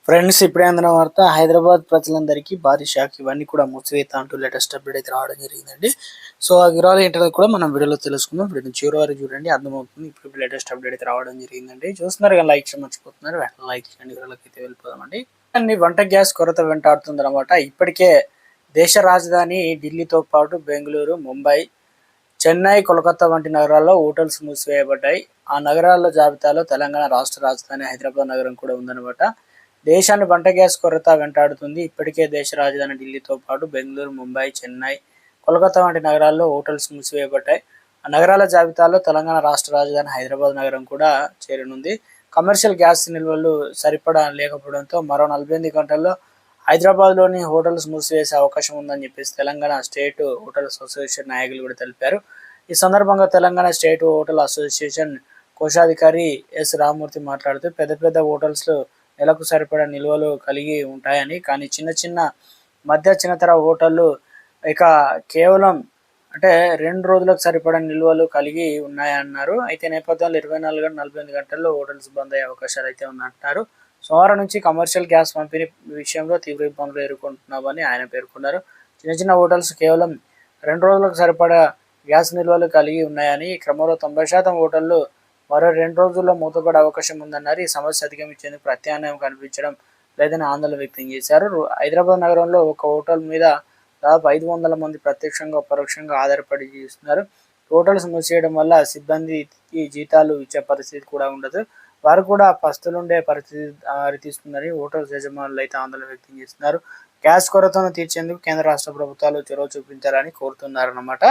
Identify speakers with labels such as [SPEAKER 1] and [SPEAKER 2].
[SPEAKER 1] Friends, ఇప్పుడే అందిన వార్త హైదరాబాద్ ప్రజలందరికీ భారీ షాక్. ఇవన్నీ కూడా మూసివేత అంటూ లేటెస్ట్ అప్డేట్ అయితే రావడం జరిగిందండి. సో ఆ వివరాలు ఏంటో కూడా మనం వీడియోలో తెలుసుకుందాం. వీడియో చివరి వరకు చూడండి, అర్థమవుతుంది. ఇప్పుడు లేటెస్ట్ అప్డేట్ అయితే రావడం జరిగిందండి. చూస్తున్నారు కానీ లైక్ చేయడం మర్చిపోతున్నారు. వెంటనే లైక్ చేయండి. వివరాలకు అయితే వెళ్ళిపోదామండి. అన్ని వంట గ్యాస్ కొరత వెంటాడుతుందన్నమాట. ఇప్పటికే దేశ రాజధాని ఢిల్లీతో పాటు బెంగళూరు, ముంబై, చెన్నై, కోల్కతా వంటి నగరాల్లో హోటల్స్ మూసివేయబడ్డాయి. ఆ నగరాల జాబితాలో తెలంగాణ రాష్ట్ర రాజధాని హైదరాబాద్ నగరం కూడా ఉందన్నమాట. దేశాన్ని వంట గ్యాస్ కొరత వెంటాడుతుంది. ఇప్పటికే దేశ రాజధాని ఢిల్లీతో పాటు బెంగళూరు, ముంబై, చెన్నై, కోల్కతా వంటి నగరాల్లో హోటల్స్ మూసివేయబడ్డాయి. ఆ నగరాల జాబితాలో తెలంగాణ రాష్ట్ర రాజధాని హైదరాబాద్ నగరం కూడా చేరనుంది. కమర్షియల్ గ్యాస్ నిల్వలు సరిపడా లేకపోవడంతో మరో 48 గంటల్లో హైదరాబాద్లోని హోటల్స్ మూసివేసే అవకాశం ఉందని చెప్పేసి తెలంగాణ స్టేట్ హోటల్స్ అసోసియేషన్ నాయకులు కూడా తెలిపారు. ఈ సందర్భంగా తెలంగాణ స్టేట్ హోటల్ అసోసియేషన్ కోశాధికారి ఎస్ రామ్మూర్తి మాట్లాడుతూ పెద్ద పెద్ద హోటల్స్లో నెలకు సరిపడా నిల్వలు కలిగి ఉంటాయని, కానీ చిన్న చిన్న చిన్నతర హోటళ్ళు ఇక కేవలం అంటే 2 రోజులకు సరిపడా నిల్వలు కలిగి ఉన్నాయన్నారు. అయితే నేపథ్యంలో 24 గంటలు 48 గంటల్లో హోటల్స్ బంద్ అయ్యే అవకాశాలు అయితే ఉన్నాయంటున్నారు. సోమవారం నుంచి కమర్షియల్ గ్యాస్ పంపిణీ విషయంలో తీవ్ర ఇబ్బందులు ఎదుర్కొంటున్నామని ఆయన పేర్కొన్నారు. చిన్న చిన్న హోటల్స్ కేవలం 2 రోజులకు సరిపడా గ్యాస్ నిల్వలు కలిగి ఉన్నాయని, ఈ క్రమంలో 90% హోటళ్లు మరో 2 రోజుల్లో మూతపడే అవకాశం ఉందన్నారు. ఈ సమస్య అధిగమించేందుకు ప్రత్యామ్నాయం కనిపించడం లేదని ఆందోళన వ్యక్తం చేశారు. హైదరాబాద్ నగరంలో ఒక హోటల్ మీద దాదాపు 500 మంది ప్రత్యక్షంగా పరోక్షంగా ఆధారపడి జీవిస్తున్నారు. హోటల్స్ మూసేయడం వల్ల సిబ్బందికి జీతాలు ఇచ్చే పరిస్థితి కూడా ఉండదు. వారు కూడా పస్తులుండే పరిస్థితి దారితీస్తుందని హోటల్స్ యజమానులు అయితే ఆందోళన వ్యక్తం చేస్తున్నారు. గ్యాస్ కొరతను తీర్చేందుకు కేంద్ర రాష్ట్ర ప్రభుత్వాలు చొరవ చూపించాలని కోరుతున్నారన్నమాట.